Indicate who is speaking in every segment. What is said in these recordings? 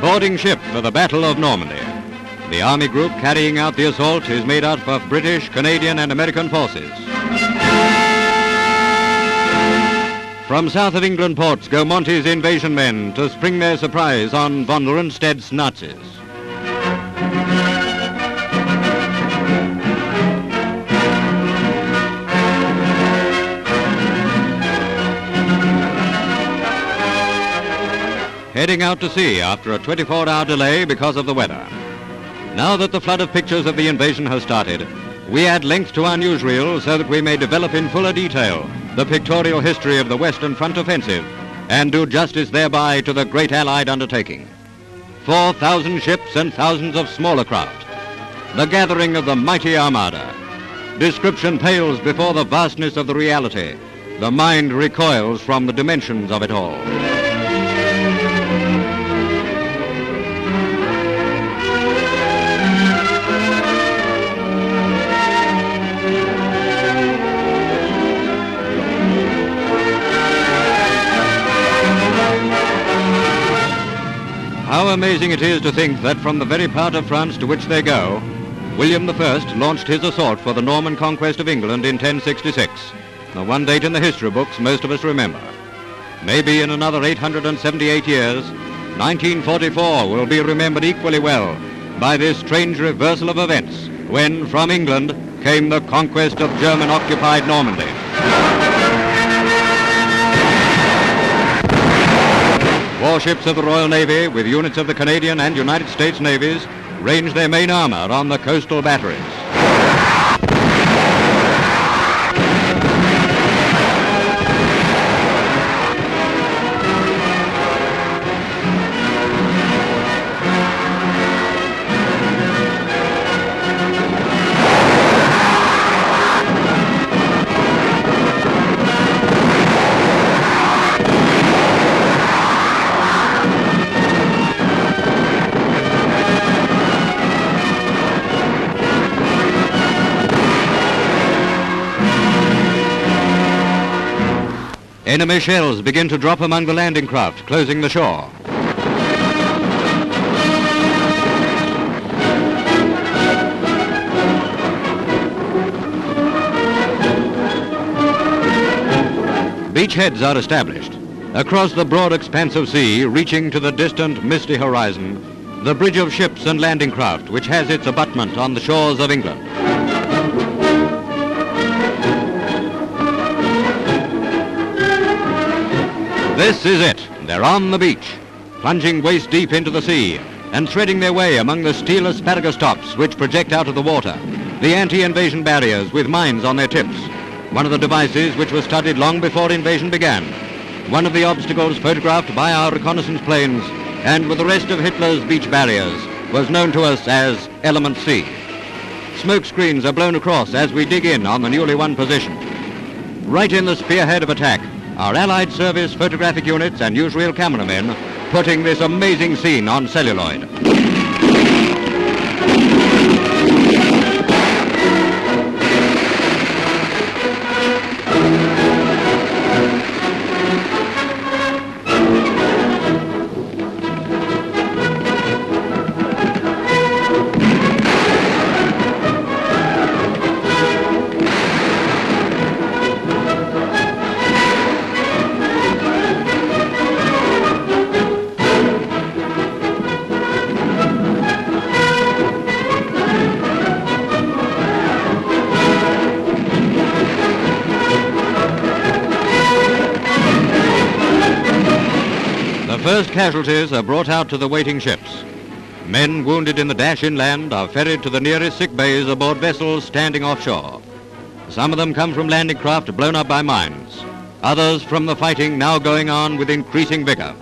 Speaker 1: boarding ship for the Battle of Normandy. The Army group carrying out the assault is made up of British, Canadian and American forces. From south of England ports go Monty's invasion men to spring their surprise on von Rundstedt's Nazis. Heading out to sea after a 24-hour delay because of the weather. Now that the flood of pictures of the invasion has started, we add length to our newsreel so that we may develop in fuller detail the pictorial history of the Western Front offensive and do justice thereby to the great Allied undertaking. 4,000 ships and thousands of smaller craft. The gathering of the mighty Armada. Description pales before the vastness of the reality. The mind recoils from the dimensions of it all. How amazing it is to think that from the very part of France to which they go, William I launched his assault for the Norman conquest of England in 1066, the one date in the history books most of us remember. Maybe in another 878 years, 1944 will be remembered equally well by this strange reversal of events when from England came the conquest of German-occupied Normandy. Warships of the Royal Navy with units of the Canadian and United States Navies ranged their main armor on the coastal batteries. Enemy shells begin to drop among the landing craft, closing the shore. Beachheads are established. Across the broad expanse of sea, reaching to the distant misty horizon, the bridge of ships and landing craft, which has its abutment on the shores of England. This is it. They're on the beach, plunging waist deep into the sea and threading their way among the steel asparagus tops which project out of the water, the anti-invasion barriers with mines on their tips, one of the devices which was studied long before invasion began, one of the obstacles photographed by our reconnaissance planes and with the rest of Hitler's beach barriers was known to us as Element C. Smoke screens are blown across as we dig in on the newly won position. Right in the spearhead of attack, our Allied service photographic units and newsreel cameramen putting this amazing scene on celluloid. First casualties are brought out to the waiting ships. Men wounded in the dash inland are ferried to the nearest sick bays aboard vessels standing offshore. Some of them come from landing craft blown up by mines. Others from the fighting now going on with increasing vigor.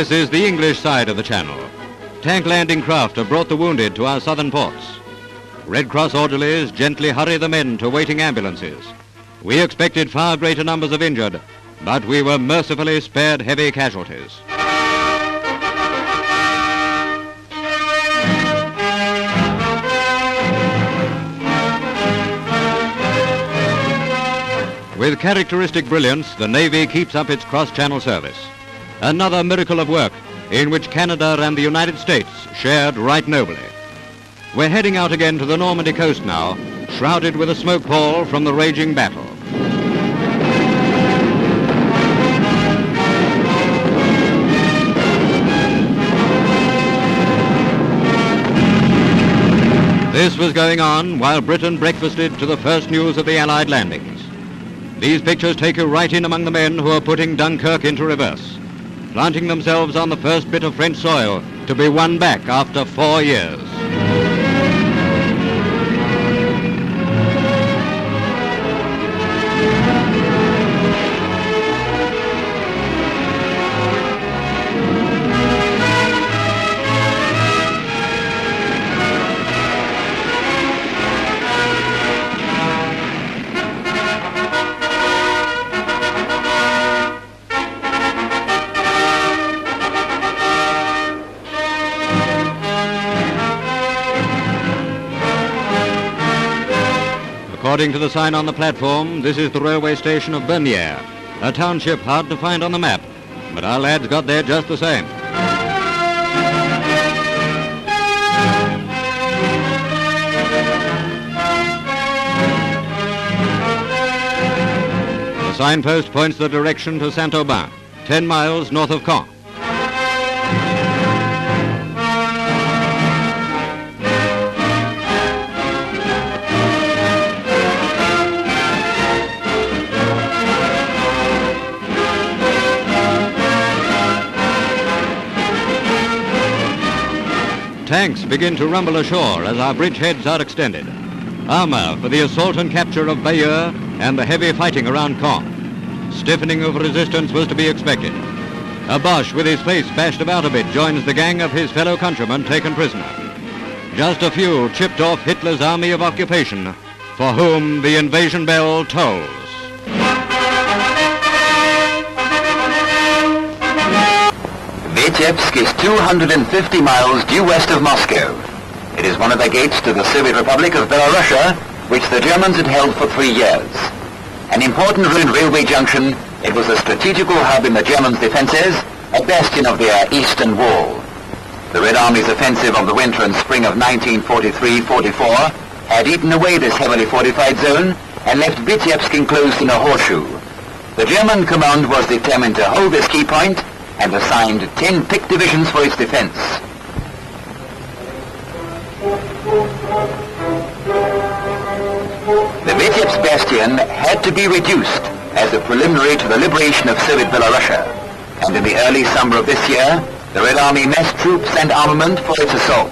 Speaker 1: This is the English side of the channel. Tank landing craft have brought the wounded to our southern ports. Red Cross orderlies gently hurry the men to waiting ambulances. We expected far greater numbers of injured, but we were mercifully spared heavy casualties. With characteristic brilliance, the Navy keeps up its cross-channel service. Another miracle of work in which Canada and the United States shared right nobly. We're heading out again to the Normandy coast now, shrouded with a smoke pall from the raging battle. This was going on while Britain breakfasted to the first news of the Allied landings. These pictures take you right in among the men who are putting Dunkirk into reverse, planting themselves on the first bit of French soil to be won back after 4 years. According to the sign on the platform, this is the railway station of Bernier, a township hard to find on the map, but our lads got there just the same. The signpost points the direction to Saint-Aubin, 10 miles north of Caen. Tanks begin to rumble ashore as our bridgeheads are extended. Armour for the assault and capture of Bayeux and the heavy fighting around Caen. Stiffening of resistance was to be expected. A Boche with his face bashed about a bit joins the gang of his fellow countrymen taken prisoner. Just a few chipped off Hitler's army of occupation, for whom the invasion bell tolls.
Speaker 2: Vitebsk is 250 miles due west of Moscow. It is one of the gates to the Soviet Republic of Belarus, which the Germans had held for 3 years. An important railway junction, it was a strategical hub in the Germans' defences, a bastion of their eastern wall. The Red Army's offensive of the winter and spring of 1943-44 had eaten away this heavily fortified zone and left Vitebsk enclosed in a horseshoe. The German command was determined to hold this key point and assigned 10 picked divisions for its defense. The Vitebsk bastion had to be reduced as a preliminary to the liberation of Soviet Belarus, and in the early summer of this year, the Red Army massed troops and armament for its assault.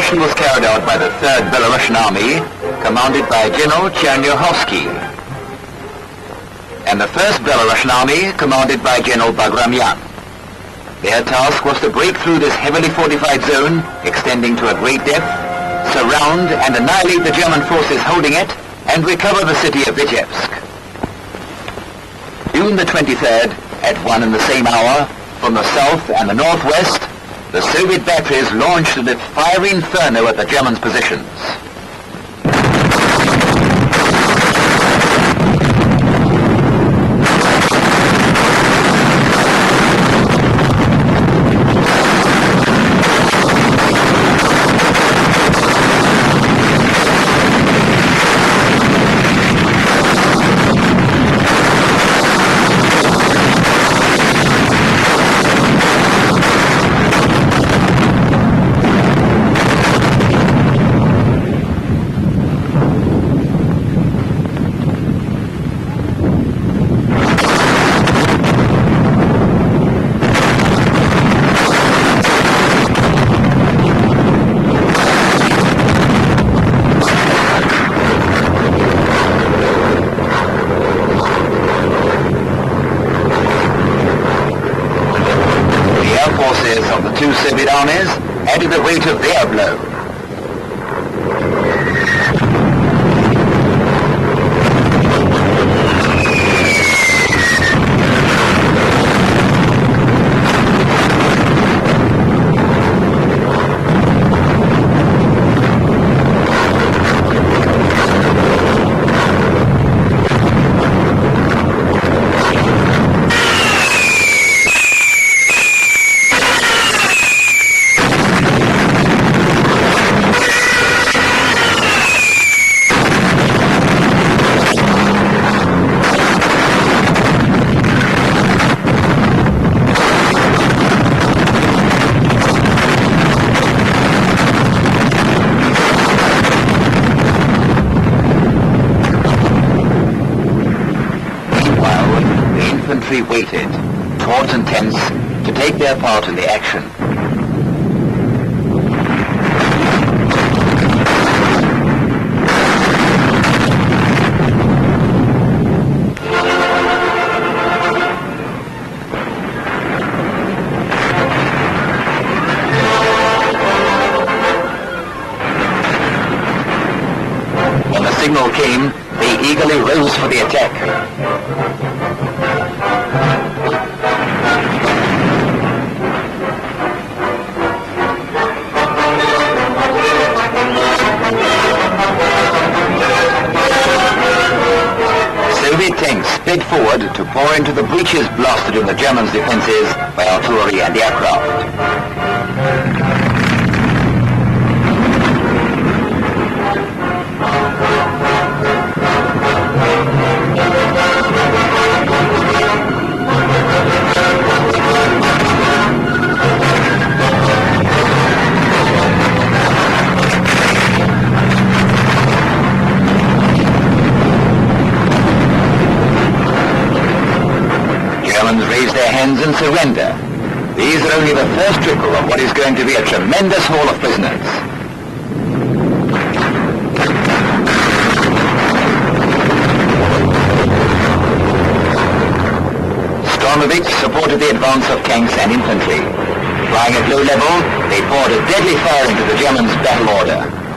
Speaker 2: Was carried out by the 3rd Belarusian Army, commanded by General Chernyakhovsky, and the 1st Belarusian Army, commanded by General Bagramyan. Their task was to break through this heavily fortified zone, extending to a great depth, surround and annihilate the German forces holding it, and recover the city of Vitebsk. June the 23rd, at 1 and the same hour, from the south and the northwest, the Soviet batteries launched a fiery inferno at the Germans' positions. armies added the weight of their blow. Infantry waited, taut and tense, to take their part in the action. When the signal came, they eagerly rose for the attack. Soviet tanks sped forward to pour into the breaches blasted in the Germans' defences by artillery and aircraft. Raise their hands and surrender. These are only the first trickle of what is going to be a tremendous haul of prisoners. Stormoviks supported the advance of tanks and infantry. Flying at low level, they poured a deadly fire into the Germans' battle order.